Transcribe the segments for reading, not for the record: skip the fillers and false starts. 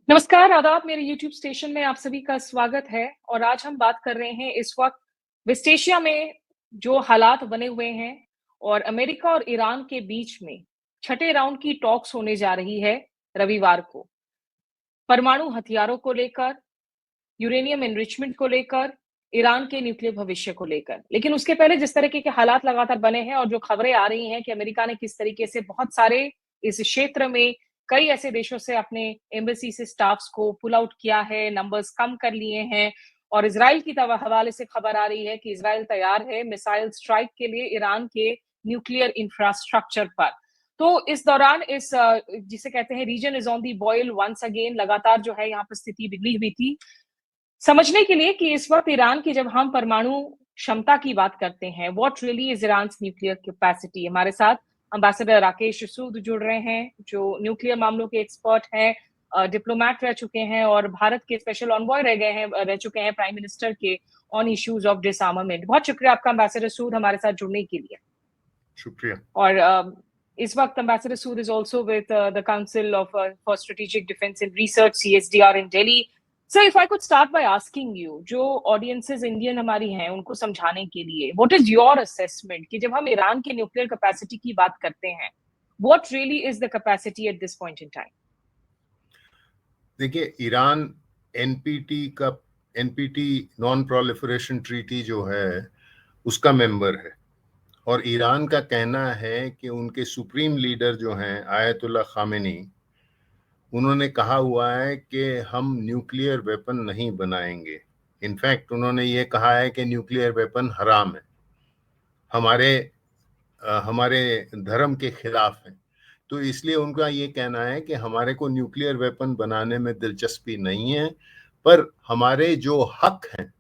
नमस्कार, आदाब। मेरे यूट्यूब स्टेशन में आप सभी का स्वागत है और आज हम बात कर रहे हैं इस वक़्त वेस्ट एशिया में जो हालात बने हुए हैं और अमेरिका और ईरान के बीच में छठे राउंड की टॉक्स होने जा रही है रविवार को। परमाणु हथियारों को लेकर, यूरेनियम एनरिचमेंट को लेकर, ईरान के न्यूक्लियर भविष्य को लेकर। लेकिन उसके पहले जिस तरीके के हालात लगातार बने हैं और जो खबरें आ रही हैं कि अमेरिका ने किस तरीके से बहुत सारे इस क्षेत्र में कई ऐसे देशों से अपने एम्बेसी से स्टाफ्स को पुल आउट किया है, नंबर्स कम कर लिए हैं और इज़राइल की हवाले से खबर आ रही है कि इज़राइल तैयार है मिसाइल स्ट्राइक के लिए ईरान के न्यूक्लियर इंफ्रास्ट्रक्चर पर। तो इस दौरान जिसे कहते हैं reason is on the boil once again, लगातार जो है यहाँ पर स्थिति बिगड़ी हुई थी। समझने के लिए कि इस वक़्त ईरान की जब हम परमाणु क्षमता की बात करते हैं, what really is Iran's nuclear capacity? हमारे साथ एम्बेसडर राकेश सूद जुड़ रहे हैं, जो न्यूक्लियर मामलों के एक्सपर्ट हैं, डिप्लोमैट रह चुके हैं और भारत के स्पेशल एन्वॉय रह चुके हैं प्राइम मिनिस्टर के ऑन इश्यूज ऑफ डिसआर्मामेंट। बहुत शुक्रिया आपका एम्बेसडर सूद हमारे साथ जुड़ने के लिए। शुक्रिया। और इस वक्त ambassador Sood is also with the council of for strategic defence and research CSDR in Delhi. Sir, if I could start by asking you, जो ऑडियंसेस इंडियन हमारी हैं उनको समझाने के लिए, व्हाट इज योर असेसमेंट कि जब हम ईरान के न्यूक्लियर कैपेसिटी की बात करते हैं, what really is the capacity at this point in time? देखिए, Iran NPT non proliferation treaty जो है उसका मेंबर है और ईरान का कहना है कि उनके सुप्रीम लीडर जो हैं आयतुल्ला खामेनी, उन्होंने कहा हुआ है कि हम न्यूक्लियर वेपन नहीं बनाएंगे। इनफैक्ट उन्होंने ये कहा है कि न्यूक्लियर वेपन हराम है, हमारे धर्म के खिलाफ है। तो इसलिए उनका ये कहना है कि हमारे को न्यूक्लियर वेपन बनाने में दिलचस्पी नहीं है, पर हमारे जो हक हैं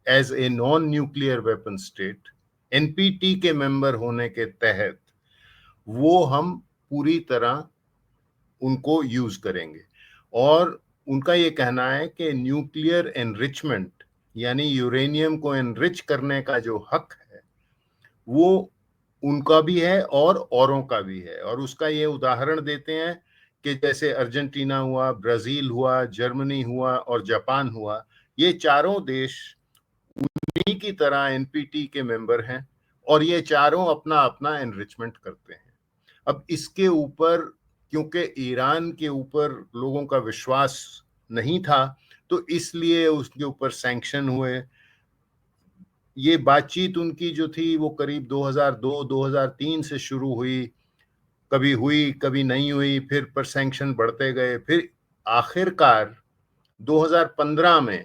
as a non nuclear weapon state, NPT के मेंबर होने के तहत, वो हम पूरी तरह उनको यूज करेंगे। और उनका ये कहना है कि न्यूक्लियर एनरिचमेंट यानी यूरेनियम को एनरिच करने का जो हक है वो उनका भी है और औरों का भी है। और उसका ये उदाहरण देते हैं कि जैसे अर्जेंटीना हुआ, ब्राजील हुआ, जर्मनी हुआ और जापान हुआ, ये चारों देश उन्हीं की तरह एनपीटी के मेंबर हैं और ये चारों अपना अपना एनरिचमेंट करते हैं। अब इसके ऊपर, क्योंकि ईरान के ऊपर लोगों का विश्वास नहीं था, तो इसलिए उसके ऊपर सैंक्शन हुए। ये बातचीत उनकी जो थी वो करीब 2002-2003 से शुरू हुई, कभी नहीं हुई, फिर पर सैंक्शन बढ़ते गए। फिर आखिरकार 2015 में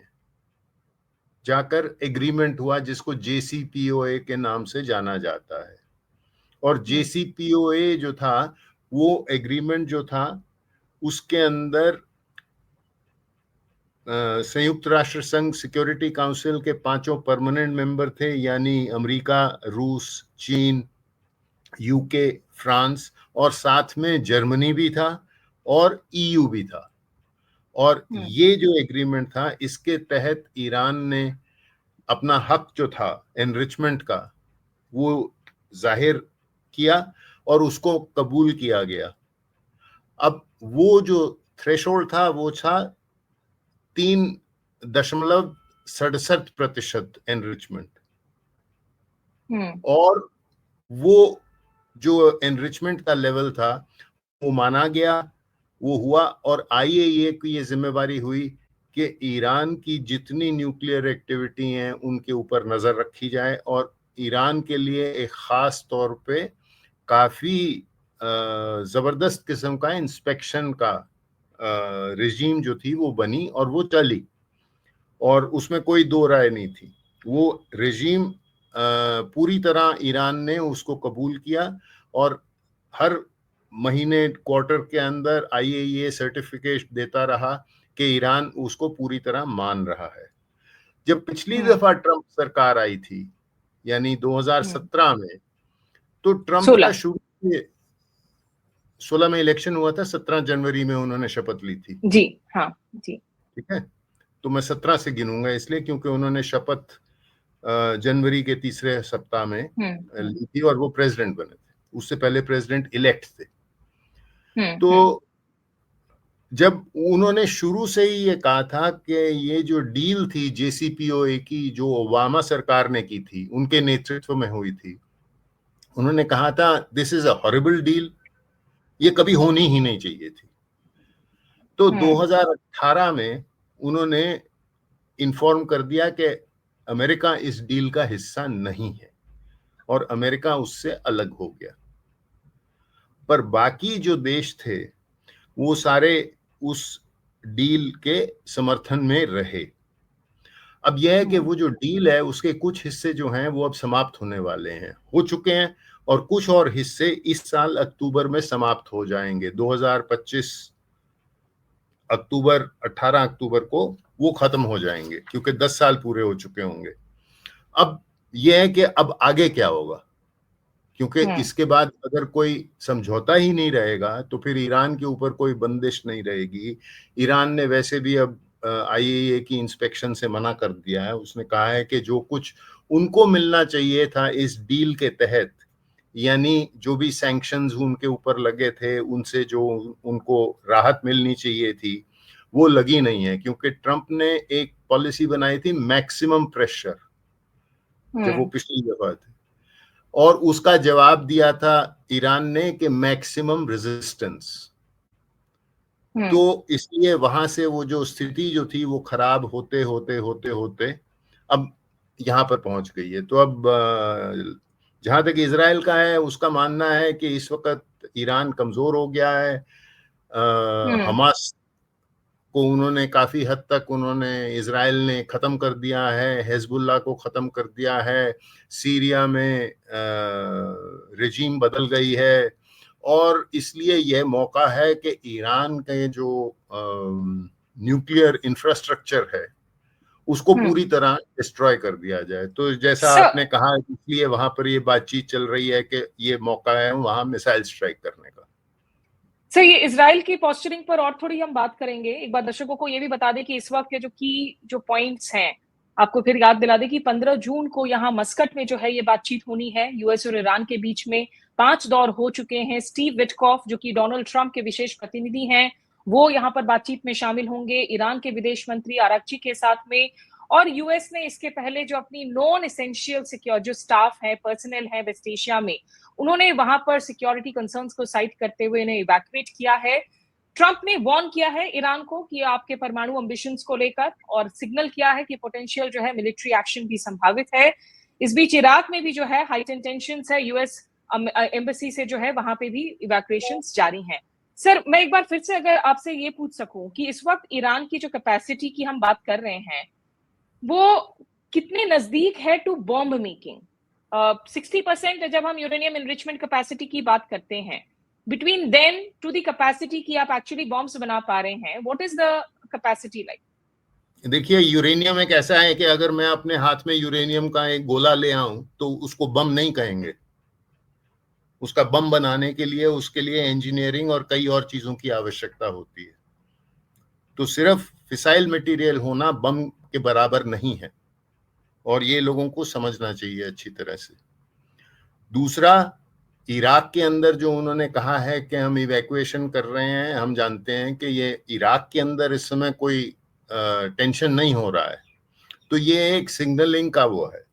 जाकर एग्रीमेंट हुआ जिसको जेसीपीओए के नाम से जाना जाता है। और जेसीपीओए जो था, वो एग्रीमेंट जो था उसके अंदर संयुक्त राष्ट्र संघ सिक्योरिटी काउंसिल के 5 परमानेंट मेंबर थे, यानी अमेरिका, रूस, चीन, यूके, फ्रांस और साथ में जर्मनी भी था और ईयू भी था। और ये जो एग्रीमेंट था, इसके तहत ईरान ने अपना हक जो था एनरिचमेंट का वो जाहिर किया और उसको कबूल किया गया। अब वो जो थ्रेशोल्ड था वो था 3.67% एनरिचमेंट। और वो जो एनरिचमेंट का लेवल था वो माना गया, वो हुआ। और आईएईए की ये जिम्मेवारी हुई कि ईरान की जितनी न्यूक्लियर एक्टिविटी हैं उनके ऊपर नजर रखी जाए और ईरान के लिए एक खास तौर पे काफी जबरदस्त किस्म का इंस्पेक्शन का रिजीम जो थी वो बनी और वो चली और उसमें कोई दो राय नहीं थी। वो रिजीम पूरी तरह ईरान ने उसको कबूल किया और हर महीने क्वार्टर के अंदर आईएईए सर्टिफिकेट देता रहा कि ईरान उसको पूरी तरह मान रहा है। जब पिछली दफा ट्रंप सरकार आई थी यानी 2017 में, तो ट्रंप का शुरू 16 में इलेक्शन हुआ था, 17 जनवरी में उन्होंने शपथ ली थी। जी हाँ जी, ठीक है, तो मैं 17 से गिनूंगा इसलिए क्योंकि उन्होंने शपथ जनवरी के तीसरे सप्ताह में ली थी और वो प्रेसिडेंट बने थे। उससे पहले प्रेसिडेंट इलेक्ट थे। तो जब उन्होंने शुरू से ही ये कहा था कि ये जो डील थी JCPOA की, जो ओबामा सरकार ने की थी, उनके नेतृत्व में हुई थी, उन्होंने कहा था this is a horrible deal, ये कभी होनी ही नहीं चाहिए थी। तो 2018 में उन्होंने इन्फॉर्म कर दिया कि अमेरिका इस डील का हिस्सा नहीं है और अमेरिका उससे अलग हो गया। पर बाकी जो देश थे वो सारे उस डील के समर्थन में रहे। अब यह है कि वो जो डील है उसके कुछ हिस्से जो हैं वो अब समाप्त होने वाले हैं, हो चुके हैं, और कुछ और हिस्से इस साल अक्टूबर में समाप्त हो जाएंगे। 2025 अक्टूबर, 18 अक्टूबर को वो खत्म हो जाएंगे, क्योंकि 10 साल पूरे हो चुके होंगे। अब यह है कि अब आगे क्या होगा, क्योंकि इसके बाद अगर कोई समझौता ही नहीं रहेगा तो फिर ईरान के ऊपर कोई बंदिश नहीं रहेगी। ईरान ने वैसे भी अब IAEA की इंस्पेक्शन से मना कर दिया है। उसने कहा है कि जो कुछ उनको मिलना चाहिए था इस डील के तहत, यानी जो भी सैंक्शंस उनके ऊपर लगे थे, उनसे जो उनको राहत मिलनी चाहिए थी, वो लगी नहीं है, क्योंकि ट्रंप ने एक पॉलिसी बनाई थी मैक्सिमम प्रेशर, जब वो पिछली दफा थे, और उसका जवाब दिया था ईरान ने कि मैक्सिमम रेजिस्टेंस। तो इसलिए वहां से वो जो स्थिति जो थी वो खराब होते होते होते होते अब यहाँ पर पहुंच गई है। तो अब जहां तक इजराइल का है, उसका मानना है कि इस वक्त ईरान कमजोर हो गया है। हमास को उन्होंने काफी हद तक इजराइल ने खत्म कर दिया है, हिजबुल्लाह को खत्म कर दिया है, सीरिया में रेजीम बदल गई है, और इसलिए यह मौका है कि ईरान के जो न्यूक्लियर इंफ्रास्ट्रक्चर है उसको पूरी तरह डिस्ट्रॉय कर दिया जाए। तो जैसा आपने कहा, इसलिए वहां पर ये बातचीत चल रही है कि ये मौका है वहां मिसाइल स्ट्राइक करने का। सर, ये इजराइल की पोस्चरिंग पर और थोड़ी हम बात करेंगे। एक बार दर्शकों को ये भी बता दें कि इस वक्त के जो पॉइंट्स हैं, आपको फिर याद दिला दें कि 15 जून को यहाँ मस्कट में जो है ये बातचीत होनी है यूएस और ईरान के बीच में। 5 दौर हो चुके हैं। स्टीव विटकॉफ, जो कि डोनाल्ड ट्रंप के विशेष प्रतिनिधि हैं, वो यहाँ पर बातचीत में शामिल होंगे, ईरान के विदेश मंत्री आरागची के साथ में। और यूएस ने इसके पहले जो अपनी नॉन एसेंशियल सिक्योर जो स्टाफ है, पर्सनल है वेस्ट एशिया में, उन्होंने वहां पर सिक्योरिटी कंसर्न्स को साइड करते हुए इन्हें इवैक्यूएट किया है। ट्रंप ने वार्न किया है ईरान को कि आपके परमाणु एम्बिशंस को लेकर, और सिग्नल किया है कि पोटेंशियल जो है मिलिट्री एक्शन भी संभावित है। इस बीच इराक में भी जो है हाइटेंड टेंशंस है, यूएस एम्बेसी से जो है वहां पे भी इवैक्यूएशंस जारी हैं। सर, मैं एक बार फिर से अगर आपसे ये पूछ सकूं कि इस वक्त ईरान की जो कैपेसिटी की हम बात कर रहे हैं, वो कितने नजदीक है टू बॉम्ब मेकिंग? 60% जब हम यूरेनियम एनरिचमेंट कैपेसिटी की बात करते हैं, between then two the capacity की आप एक्चुअली बॉम्ब्स बना पा रहे हैं, what is the capacity like? देखिए, यूरेनियम एक ऐसा है कि अगर मैं अपने हाथ में यूरेनियम का एक गोला ले आऊं तो उसको बम नहीं कहेंगे। उसका बम बनाने के लिए उसके लिए इंजीनियरिंग और कई और चीजों की आवश्यकता होती है। तो सिर्फ फिसाइल मटेरियल होना बम के बराबर नहीं है, और ये लोगों को समझना चाहिए अच्छी तरह से। दूसरा, इराक के अंदर जो उन्होंने कहा है कि हम इवैक्यूएशन कर रहे हैं, हम जानते हैं कि ये इराक के अंदर इस समय कोई टेंशन नहीं हो रहा है, तो ये एक सिग्नलिंग का वो है।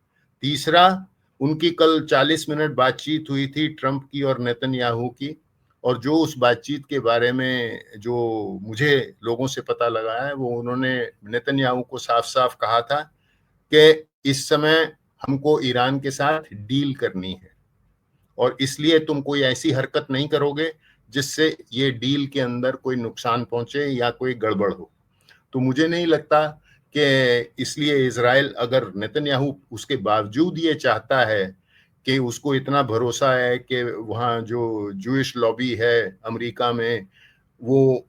तीसरा, उनकी कल 40 मिनट बातचीत हुई थी ट्रंप की और नेतन्याहू की, और जो उस बातचीत के बारे में जो मुझे लोगों से पता लगा है, वो उन्होंने नेतन्याहू को साफ साफ कहा था कि इस समय हमको ईरान के साथ डील करनी है, और इसलिए तुम कोई ऐसी हरकत नहीं करोगे जिससे ये डील के अंदर कोई नुकसान पहुंचे या कोई गड़बड़ हो। तो मुझे नहीं लगता कि इसलिए इजराइल, अगर नेतन्याहू उसके बावजूद ये चाहता है कि उसको इतना भरोसा है कि वहाँ जो जूइश लॉबी है अमेरिका में, वो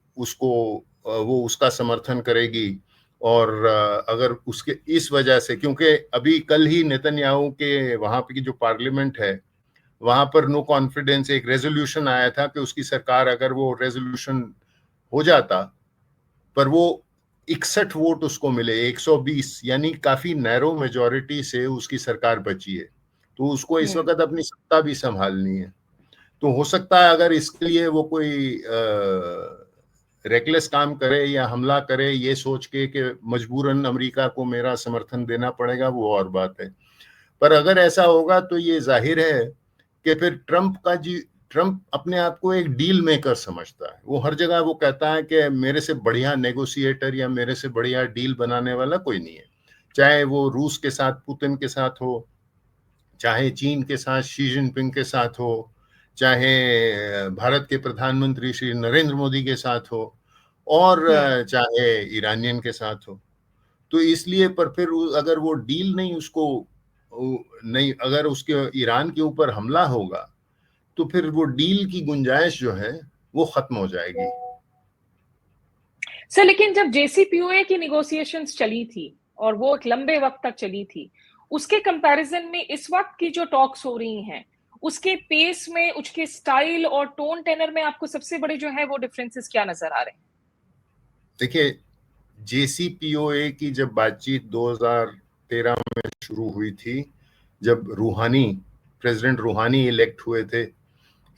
उसका समर्थन करेगी, और अगर उसके इस वजह से, क्योंकि अभी कल ही नेतन्याहू के वहाँ की जो पार्लियामेंट है, वहां पर नो कॉन्फिडेंस एक रेजोल्यूशन आया था कि उसकी सरकार, अगर वो रेजोल्यूशन हो जाता, पर वो 61 वोट उसको मिले 120, यानी काफी नैरो मेजोरिटी से उसकी सरकार बची है। तो उसको इस वक्त अपनी सत्ता भी संभालनी है। तो हो सकता है अगर इसके लिए वो कोई रेकलेस काम करे या हमला करे ये सोच के कि मजबूरन अमेरिका को मेरा समर्थन देना पड़ेगा, वो और बात है। पर अगर ऐसा होगा तो ये जाहिर है कि फिर ट्रंप अपने आप को एक डील मेकर समझता है। वो हर जगह वो कहता है कि मेरे से बढ़िया नेगोशिएटर या मेरे से बढ़िया डील बनाने वाला कोई नहीं है, चाहे वो रूस के साथ पुतिन के साथ हो, चाहे चीन के साथ शी जिनपिंग के साथ हो, चाहे भारत के प्रधानमंत्री श्री नरेंद्र मोदी के साथ हो, और चाहे ईरानियन के साथ हो। तो इसलिए पर फिर अगर वो डील नहीं उसको नहीं, अगर उसके ईरान के ऊपर हमला होगा तो फिर वो डील की गुंजाइश जो है वो खत्म हो जाएगी। सर, लेकिन जब JCPOA की निगोशिएशंस चली थी और वो एक लंबे वक्त तक चली थी, उसके कंपैरिजन में इस वक्त की जो टॉक्स हो रही हैं, उसके पेस में, उसके स्टाइल और टोन टेनर में आपको सबसे बड़े जो है वो डिफरेंसेस क्या नजर आ रहे हैं? देखिए, JCPOA की जब बातचीत 2013 में शुरू हुई थी, जब प्रेसिडेंट रूहानी इलेक्ट हुए थे,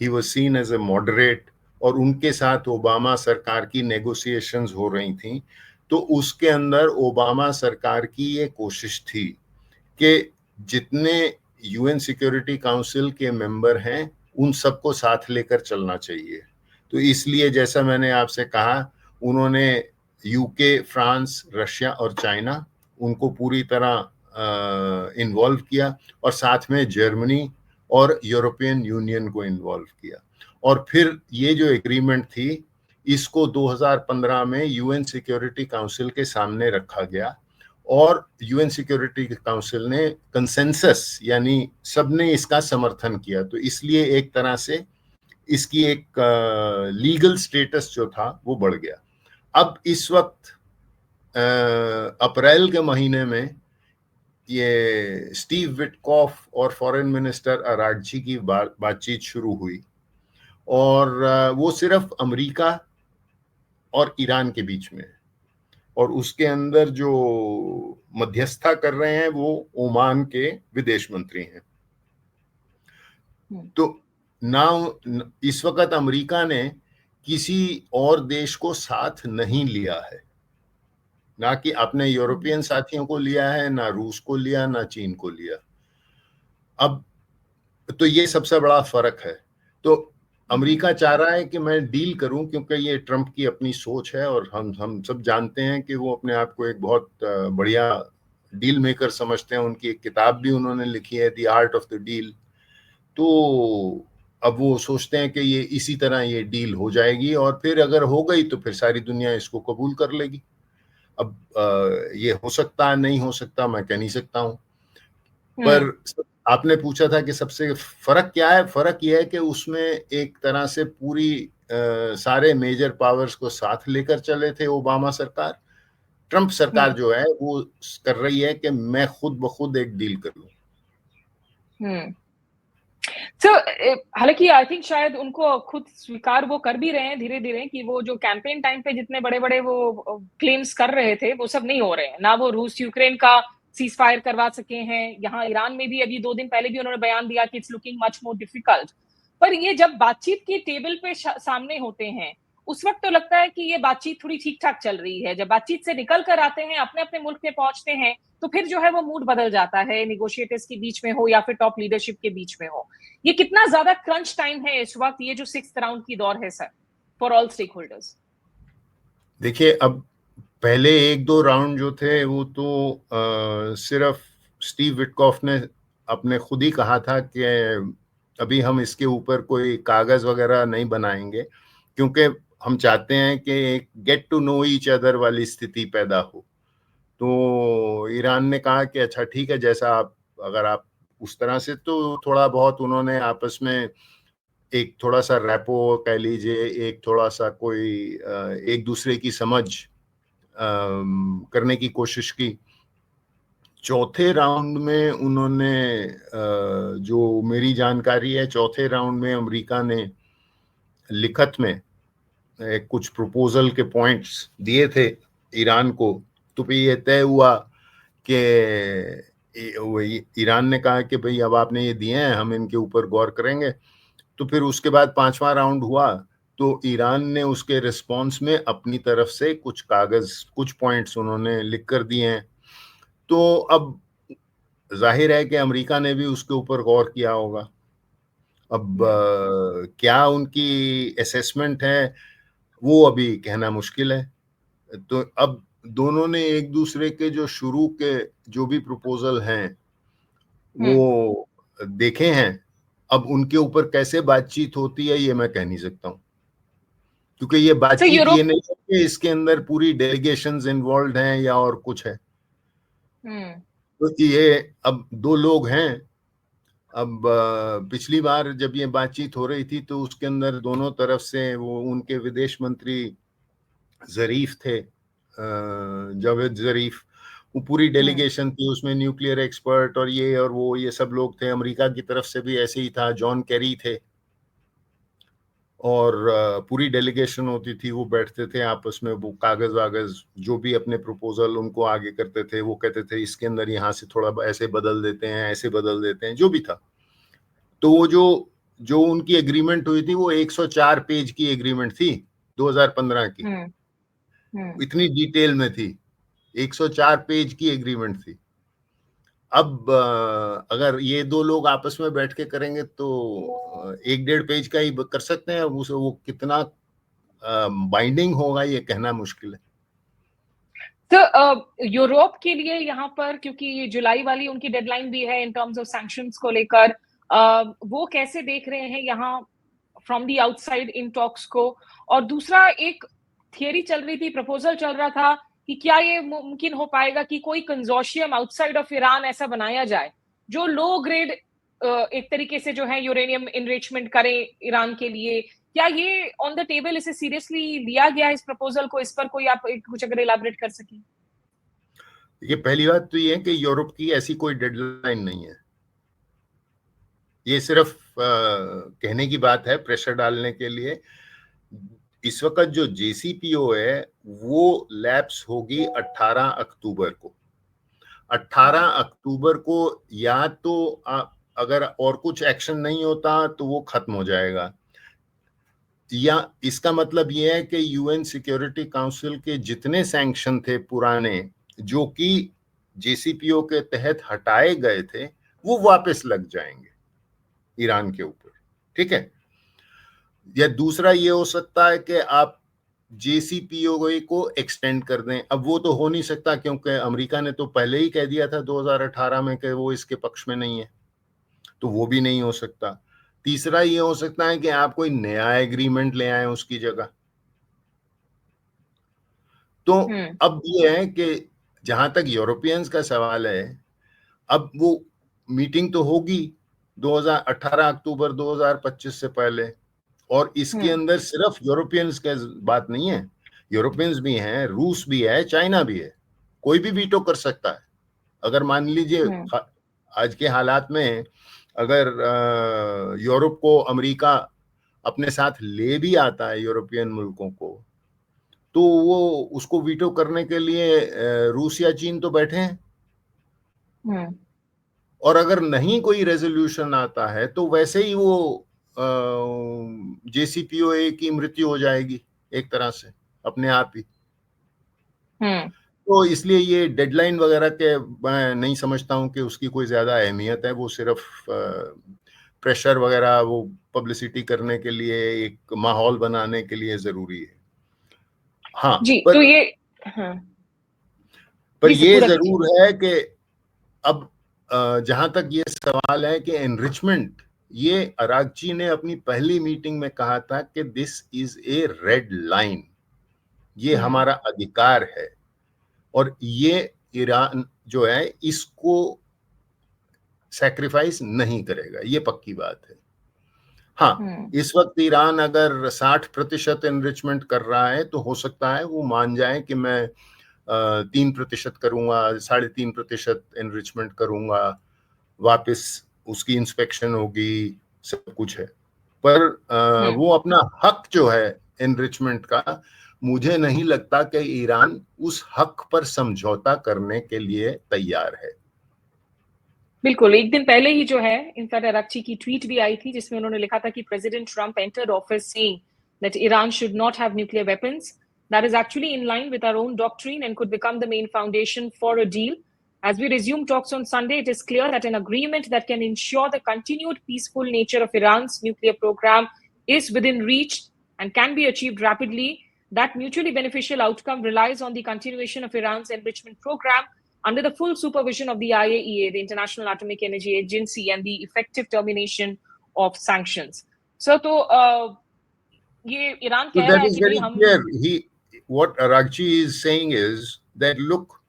he was seen as a moderate, और उनके साथ ओबामा सरकार की नेगोशिएशंस हो रही थी। तो उसके अंदर ओबामा सरकार की ये कोशिश थी कि जितने UN सिक्योरिटी काउंसिल के मेंबर हैं उन सबको साथ लेकर चलना चाहिए। तो इसलिए जैसा मैंने आपसे कहा, उन्होंने UK, फ्रांस, रशिया और चाइना, उनको पूरी तरह इन्वॉल्व किया, और साथ में जर्मनी और यूरोपियन यूनियन को इन्वॉल्व किया। और फिर ये जो एग्रीमेंट थी, इसको 2015 में UN सिक्योरिटी काउंसिल के सामने रखा गया, और UN सिक्योरिटी काउंसिल ने कंसेंसस यानी सबने इसका समर्थन किया। तो इसलिए एक तरह से इसकी एक लीगल स्टेटस जो था वो बढ़ गया। अब इस वक्त अप्रैल के महीने में ये स्टीव विटकॉफ और फॉरेन मिनिस्टर अराघची की बातचीत शुरू हुई, और वो सिर्फ अमेरिका और ईरान के बीच में है, और उसके अंदर जो मध्यस्थता कर रहे हैं वो ओमान के विदेश मंत्री हैं। तो ना इस वक्त अमेरिका ने किसी और देश को साथ नहीं लिया है, ना कि अपने यूरोपियन साथियों को लिया है, ना रूस को लिया, ना चीन को लिया। अब तो ये सबसे बड़ा फर्क है। तो अमेरिका चाह रहा है कि मैं डील करूं, क्योंकि ये ट्रंप की अपनी सोच है, और हम सब जानते हैं कि वो अपने आप को एक बहुत बढ़िया डील मेकर समझते हैं। उनकी एक किताब भी उन्होंने लिखी है, the art of the deal. तो अब वो सोचते हैं कि ये इसी तरह ये डील हो जाएगी, और फिर अगर हो गई तो फिर सारी दुनिया इसको कबूल कर लेगी। अब ये हो सकता है, नहीं हो सकता, मैं कह नहीं सकता हूँ। पर आपने पूछा था कि सबसे फर्क क्या है। फर्क यह है कि उसमें एक तरह से पूरी सारे मेजर पावर्स को साथ लेकर चले थे ओबामा सरकार। ट्रंप सरकार जो है वो कर रही है कि मैं खुद ब खुद एक डील कर लूं। हालांकि आई थिंक शायद उनको खुद स्वीकार वो कर भी रहे हैं धीरे धीरे कि वो जो कैंपेन टाइम पे जितने बड़े बड़े वो क्लेम्स कर रहे थे वो सब नहीं हो रहे हैं। ना वो रूस यूक्रेन का सीज फायर करवा सके हैं। यहाँ ईरान में भी अभी 2 दिन पहले भी उन्होंने बयान दिया कि it's looking much more difficult. पर ये जब बातचीत की टेबल पे सामने होते हैं उस वक्त तो लगता है कि ये बातचीत थोड़ी ठीक ठाक चल रही है। जब बातचीत से निकल कर आते हैं, अपने अपने मुल्क में पहुंचते हैं, तो फिर जो है वो मूड बदल जाता है, निगोशिएटर्स के बीच में हो या फिर टॉप लीडरशिप के बीच में हो। ये कितना ज्यादा क्रंच टाइम है इस वक्त, ये जो 6th राउंड की दौर है sir, for all stakeholders? देखिए, अब पहले 1-2 राउंड जो थे वो तो सिर्फ स्टीव विटकॉफ ने अपने खुद ही कहा था कि अभी हम इसके ऊपर कोई कागज वगैरह नहीं बनाएंगे, क्योंकि हम चाहते हैं कि एक get to know each other वाली स्थिति पैदा हो। तो ईरान ने कहा कि अच्छा ठीक है, जैसा अगर आप उस तरह से, तो थोड़ा बहुत उन्होंने आपस में एक थोड़ा सा रैपो कह लीजिए, एक थोड़ा सा कोई एक दूसरे की समझ करने की कोशिश की। चौथे राउंड में उन्होंने जो मेरी जानकारी है, चौथे राउंड में अमेरिका ने लिखत में कुछ प्रपोजल के पॉइंट्स दिए थे ईरान को। तो फिर ये तय हुआ कि ईरान ने कहा कि भाई अब आपने ये दिए हैं, हम इनके ऊपर गौर करेंगे। तो फिर उसके बाद 5वां राउंड हुआ, तो ईरान ने उसके रिस्पॉन्स में अपनी तरफ से कुछ कुछ पॉइंट्स उन्होंने लिख कर दिए हैं। तो अब जाहिर है कि अमेरिका ने भी उसके ऊपर गौर किया होगा। अब क्या उनकी असेसमेंट है वो अभी कहना मुश्किल है। तो अब दोनों ने एक दूसरे के जो शुरू के जो भी प्रपोजल हैं वो देखे हैं। अब उनके ऊपर कैसे बातचीत होती है ये मैं कह नहीं सकता हूँ, क्योंकि ये बातचीत ये नहीं है कि इसके अंदर पूरी डेलीगेशंस इन्वॉल्व हैं या और कुछ है। तो ये अब दो लोग हैं। अब पिछली बार जब ये बातचीत हो रही थी तो उसके अंदर दोनों तरफ से वो उनके विदेश मंत्री जरीफ थे, जावेद जरीफ, वो पूरी डेलीगेशन थी, उसमें न्यूक्लियर एक्सपर्ट और ये और वो ये सब लोग थे। अमेरिका की तरफ से भी ऐसे ही था, जॉन कैरी थे, और पूरी डेलीगेशन होती थी, वो बैठते थे आपस में, वो कागज वागज जो भी अपने प्रपोजल उनको आगे करते थे, वो कहते थे इसके अंदर यहाँ से थोड़ा ऐसे बदल देते हैं, ऐसे बदल देते हैं, जो भी था। तो वो जो जो उनकी एग्रीमेंट हुई थी वो 104 पेज की एग्रीमेंट थी 2015 की। इतनी डिटेल में थी, 104 पेज की एग्रीमेंट थी। अब अगर ये दो लोग आपस में बैठ के करेंगे तो 1-1.5 पेज का ही कर सकते हैं। वो कितना बाइंडिंग होगा ये कहना मुश्किल है। तो यूरोप के लिए यहाँ पर, क्योंकि ये जुलाई वाली उनकी डेडलाइन भी है इन टर्म्स ऑफ सैंक्शंस को लेकर, वो कैसे देख रहे हैं यहाँ from the outside in talks को? और दूसरा, एक थियरी चल रही थी, प्रपोजल चल रहा था कि क्या ये मुमकिन हो पाएगा कि कोई कंजोर्शियम आउटसाइड ऑफ ईरान ऐसा बनाया जाए जो लो ग्रेड एक तरीके से जो है यूरेनियम इनरिचमेंट करे ईरान के लिए। क्या ये ऑन द टेबल, इसे सीरियसली लिया गया इस प्रपोजल को? इस पर कोई आप कुछ अगर इलाबरेट कर सकें। ये पहली बात तो ये है कि यूरोप की ऐसी कोई डेडलाइन नहीं है। ये सिर्फ कहने की बात है, प्रेशर डालने के लिए। इस वक्त जो जेसीपीओ है वो लैप्स होगी 18 अक्टूबर को। 18 अक्टूबर को या तो अगर और कुछ एक्शन नहीं होता तो वो खत्म हो जाएगा, या इसका मतलब ये है कि यूएन सिक्योरिटी काउंसिल के जितने सैंक्शन थे पुराने जो कि जेसीपीओ के तहत हटाए गए थे वो वापस लग जाएंगे ईरान के ऊपर। ठीक है। या दूसरा ये हो सकता है कि आप जेसीपीओ को एक्सटेंड कर दें। अब वो तो हो नहीं सकता क्योंकि अमेरिका ने तो पहले ही कह दिया था 2018 में कि वो इसके पक्ष में नहीं है, तो वो भी नहीं हो सकता। तीसरा ये हो सकता है कि आप कोई नया एग्रीमेंट ले आए उसकी जगह। तो अब ये है कि जहां तक यूरोपियंस का सवाल है, अब वो मीटिंग तो होगी 18 अक्टूबर 2025 से पहले, और इसके अंदर सिर्फ यूरोपियंस का बात नहीं है, यूरोपियंस भी हैं, रूस भी है, चाइना भी है, कोई भी वीटो कर सकता है। अगर मान लीजिए आज के हालात में अगर यूरोप को अमेरिका अपने साथ ले भी आता है, यूरोपियन मुल्कों को, तो वो उसको वीटो करने के लिए रूस या चीन तो बैठे हैं। और अगर नहीं कोई रेजोल्यूशन आता है तो वैसे ही वो जेसीपीओए की मृत्यु हो जाएगी एक तरह से अपने आप ही। तो इसलिए ये डेडलाइन वगैरह के मैं नहीं समझता हूं कि उसकी कोई ज्यादा अहमियत है। वो सिर्फ प्रेशर वगैरह, वो पब्लिसिटी करने के लिए, एक माहौल बनाने के लिए जरूरी है। हाँ जी, पर, तो ये पर ये जरूर है कि अब जहां तक ये सवाल है कि एनरिचमेंट, ये अरागची ने अपनी पहली मीटिंग में कहा था कि this is a red line, ये हमारा अधिकार है, और ये ईरान जो है इसको सैक्रिफाइस नहीं करेगा, ये पक्की बात है। हाँ, इस वक्त ईरान अगर 60% एनरिचमेंट कर रहा है तो हो सकता है वो मान जाए कि मैं 3% करूंगा, 3.5% एनरिचमेंट करूंगा, वापस उसकी इंस्पेक्शन होगी, सब कुछ है। पर वो अपना हक जो है एनरिचमेंट का, मुझे नहीं लगता कि ईरान उस हक पर समझौता करने के लिए तैयार है। बिल्कुल, एक दिन पहले ही जो है इनफैक्ट अरागची की ट्वीट भी आई थी जिसमें उन्होंने लिखा था कि president Trump entered office saying that Iran should not have nuclear weapons. That is actually in line with our own doctrine and could become the main foundation for a deal. As we resume talks on Sunday, it is clear that an agreement that can ensure the continued peaceful nature of Iran's nuclear program is within reach and can be achieved rapidly. That mutually beneficial outcome relies on the continuation of Iran's enrichment program under the full supervision of the IAEA, the International Atomic Energy Agency, and the effective termination of sanctions. So, ये Iran So कह रहा that है is कि भाई very हम clear. What Araghchi is saying is that, look,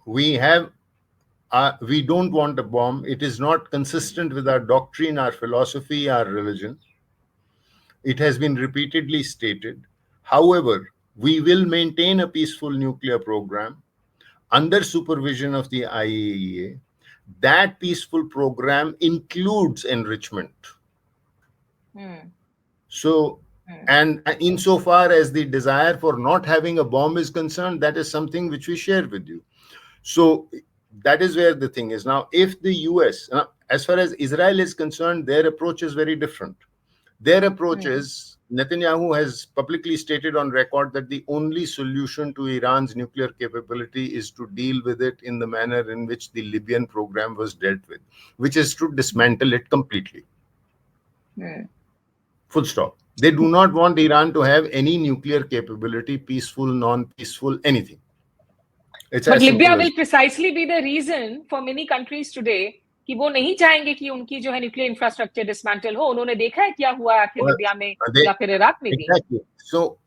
we don't want a bomb. It is not consistent with our doctrine, our philosophy, our religion. It has been repeatedly stated. However, we will maintain a peaceful nuclear program under supervision of the IAEA. That peaceful program includes enrichment. So, and insofar as the desire for not having a bomb is concerned, that is something which we share with you. So that is where the thing is. Now, if the US, as far as Israel is concerned, their approach is very different. Their approach is, Netanyahu has publicly stated on record that the only solution to Iran's nuclear capability is to deal with it in the manner in which the Libyan program was dealt with, which is to dismantle it completely. Full stop. They do not want Iran to have any nuclear capability, peaceful, non-peaceful, anything. But Libya will precisely be the reason for many countries today कि वो नहीं चाहेंगे कि उनकी जो है nuclear infrastructure dismantle हो. उन्होंने देखा है क्या हुआ आखिर लिबिया में या फिर इराक में भी. Exactly. So,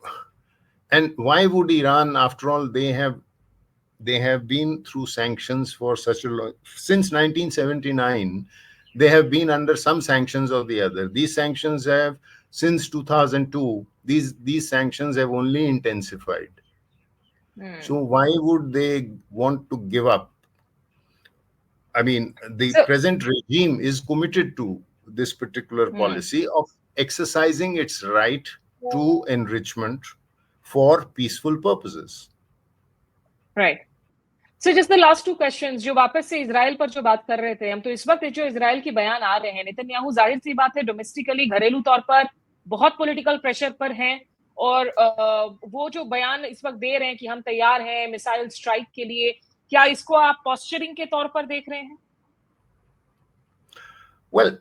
and why would Iran, after all, they have been through sanctions for such a long, since 1979, they have been under some sanctions or the other. These sanctions have, since 2002, these sanctions have only intensified. So why would they want to give up? I mean, the present regime is committed to this particular policy of exercising its right to enrichment for peaceful purposes. Right. So just the last two questions, जो वापस से Israel पर जो बात कर रहे थे हम, तो इस वक्त जो इजराइल के बयान आ रहे हैं, नेतन्याहू जाहिर सी बात है डोमेस्टिकली घरेलू तौर पर बहुत पॉलिटिकल प्रेशर पर हैं और वो जो बयान इस वक्त दे रहे हैं कि हम तैयार हैं मिसाइल स्ट्राइक के लिए, क्या इसको आप पोस्चरिंग के तौर पर देख रहे हैं? Well,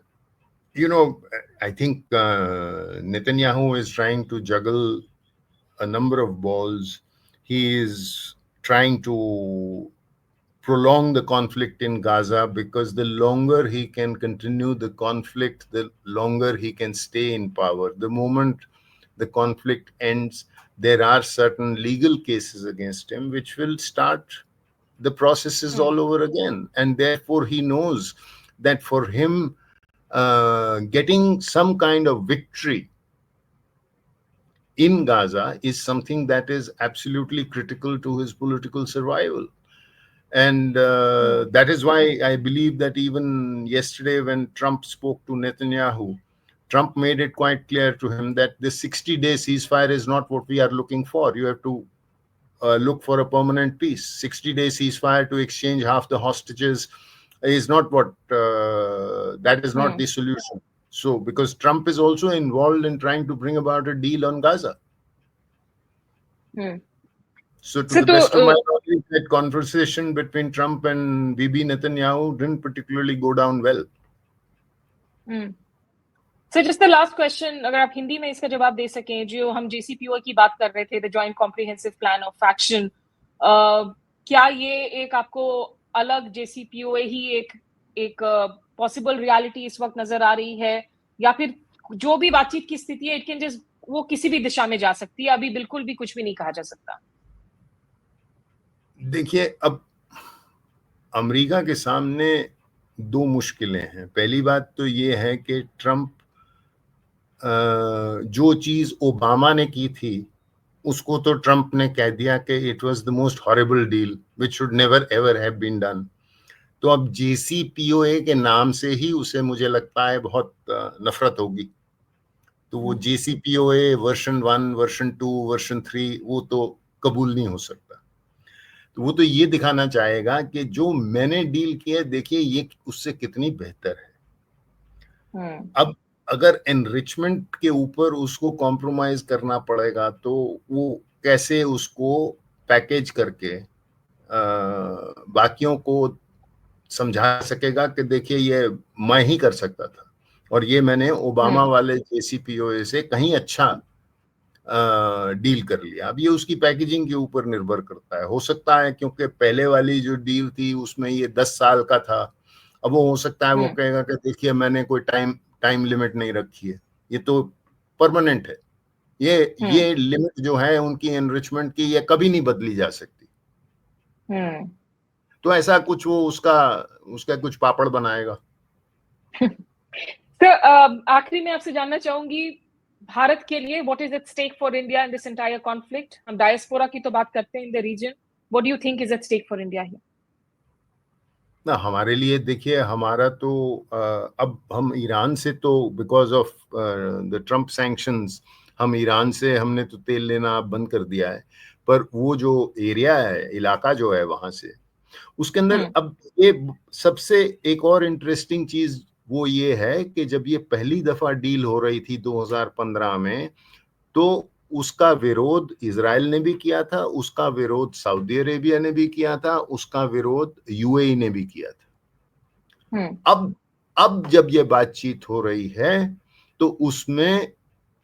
you know, I think Netanyahu is trying to juggle a number of balls. He is trying to prolong the conflict in Gaza because the longer he can continue the conflict, the longer he can stay in power. The moment the conflict ends, there are certain legal cases against him which will start the processes all over again. And therefore, he knows that for him, getting some kind of victory in Gaza is something that is absolutely critical to his political survival. And that is why I believe that even yesterday when Trump spoke to Netanyahu, Trump made it quite clear to him that this 60-day ceasefire is not what we are looking for. You have to look for a permanent peace. 60-day ceasefire to exchange half the hostages is not what, that is not the solution. So, because Trump is also involved in trying to bring about a deal on Gaza. So, to the best of my knowledge, that conversation between Trump and Bibi Netanyahu didn't particularly go down well. So, just the last question, अगर आप हिंदी में इसका जवाब दे सकें, जो हम JCPOA की बात कर रहे थे, the Joint Comprehensive Plan of Action, क्या ये एक आपको अलग JCPOA ही एक पॉसिबल रियलिटी इस वक्त नजर आ रही है, या फिर जो भी बातचीत की स्थिति है, इट कैन जस्ट वो किसी भी दिशा में जा सकती है, अभी बिल्कुल भी कुछ भी नहीं कहा जा सकता? देखिए, अब अमेरिका के सामने दो मुश्किलें हैं. पहली बात तो ये है कि ट्रम्प जो चीज ओबामा ने की थी उसको तो ट्रम्प ने कह दिया कि it was the most horrible deal which should never ever have been done. तो अब JCPOA के नाम से ही उसे मुझे लगता है बहुत नफरत होगी. तो वो JCPOA वर्जन 1, वर्जन 2, वर्जन 3 वो तो कबूल नहीं हो सकता. तो वो तो ये दिखाना चाहेगा कि जो मैंने डील किया, देखिए ये उससे कितनी बेहतर है. अब अगर एनरिचमेंट के ऊपर उसको कॉम्प्रोमाइज करना पड़ेगा तो वो कैसे उसको पैकेज करके बाकियों को समझा सकेगा कि देखिए ये मैं ही कर सकता था और ये मैंने ओबामा वाले JCPOA से कहीं अच्छा डील कर लिया। अब ये उसकी पैकेजिंग के ऊपर निर्भर करता है। हो सकता है क्योंकि पहले वाली जो डील थी उसमें ये 10 साल का था, अब वो हो सकता है वो कहेगा कि देखिए मैंने कोई टाइम लिमिट नहीं रखी है, ये तो परमानेंट है, ये लिमिट जो है उनकी एनरिचमेंट की ये कभी नहीं बदली जा सकती। तो ऐसा कुछ वो उसका कुछ पापड़ बनाएगा। तो आखिरी में आपसे जानना चाहूंगी, भारत के लिए what is at stake for India in this entire conflict? हम डायस्पोरा की तो बात करते हैं in the region, what do you think is at stake for India here? ना हमारे लिए देखिए, हमारा तो अब हम ईरान से तो because of the Trump sanctions हम ईरान से हमने तो तेल लेना बंद कर दिया है, पर वो जो एरिया है, इलाका जो है वहां से उसके अंदर अब ये सबसे एक और इंटरेस्टिंग चीज वो ये है कि जब ये पहली दफा डील हो रही थी 2015 में, तो उसका विरोध इजराइल ने भी किया था, उसका विरोध सऊदी अरेबिया ने भी किया था, उसका विरोध UAE ने भी किया था। अब जब ये बातचीत हो रही है तो उसमें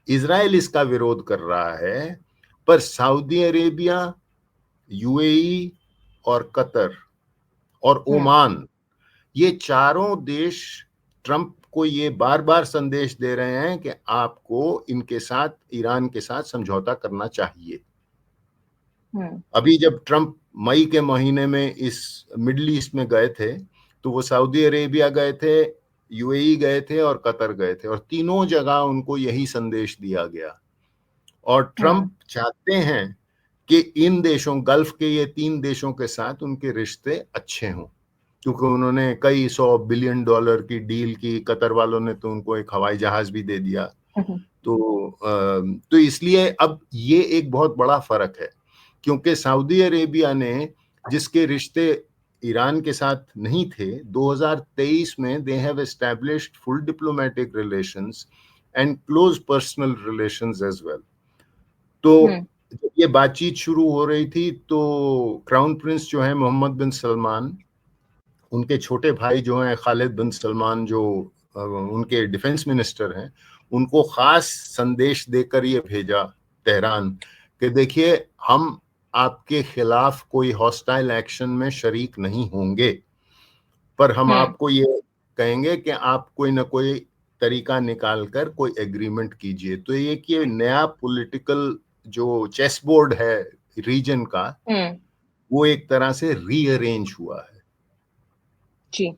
इजराइल इसका विरोध कर रहा है, पर सऊदी अरेबिया, UAE और कतर और ओमान, ये चारों देश ट्रंप को ये बार बार संदेश दे रहे हैं कि आपको इनके साथ, ईरान के साथ समझौता करना चाहिए। अभी जब ट्रंप मई के महीने में इस मिडिल ईस्ट में गए थे तो वो सऊदी अरेबिया गए थे, UAE गए थे और कतर गए थे, और तीनों जगह उनको यही संदेश दिया गया। और ट्रंप चाहते हैं कि इन देशों, गल्फ के ये 3 देशों के साथ उनके रिश्ते अच्छे हों, क्योंकि उन्होंने कई $100 बिलियन की डील की, कतर वालों ने तो उनको एक हवाई जहाज भी दे दिया। तो इसलिए अब ये एक बहुत बड़ा फर्क है, क्योंकि सऊदी अरेबिया ने, जिसके रिश्ते ईरान के साथ नहीं थे, 2023 में they have established full diplomatic relations and close personal relations as well. तो जब ये बातचीत शुरू हो रही थी तो क्राउन प्रिंस जो है मोहम्मद बिन सलमान, उनके छोटे भाई जो हैं खालिद बिन सलमान, जो उनके डिफेंस मिनिस्टर हैं, उनको खास संदेश देकर ये भेजा तेहरान कि देखिए हम आपके खिलाफ कोई हॉस्टाइल एक्शन में शरीक नहीं होंगे, पर हम आपको ये कहेंगे कि आप कोई ना कोई तरीका निकालकर कोई एग्रीमेंट कीजिए। तो ये नया पॉलिटिकल जो चेस बोर्ड है रीजन का, वो एक तरह से रीअरेंज हुआ है। जी,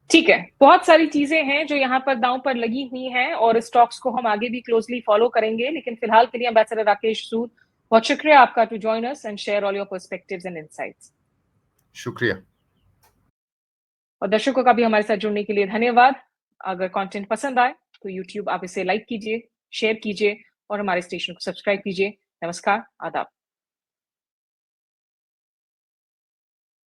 ठीक है। बहुत सारी चीजें हैं जो यहाँ पर दांव पर लगी हुई हैं और स्टॉक्स को हम आगे भी क्लोजली फॉलो करेंगे, लेकिन फिलहाल के लिए एम्बेसडर राकेश सूद, बहुत शुक्रिया आपका to join us and share all your perspectives and insights. शुक्रिया। और दर्शकों का भी हमारे साथ जुड़ने के लिए धन्यवाद। अगर कंटेंट पसंद आए तो YouTube आप इसे लाइक कीजिए, शेयर कीजिए और हमारे स्टेशन को सब्सक्राइब कीजिए। नमस्कार, आदाब।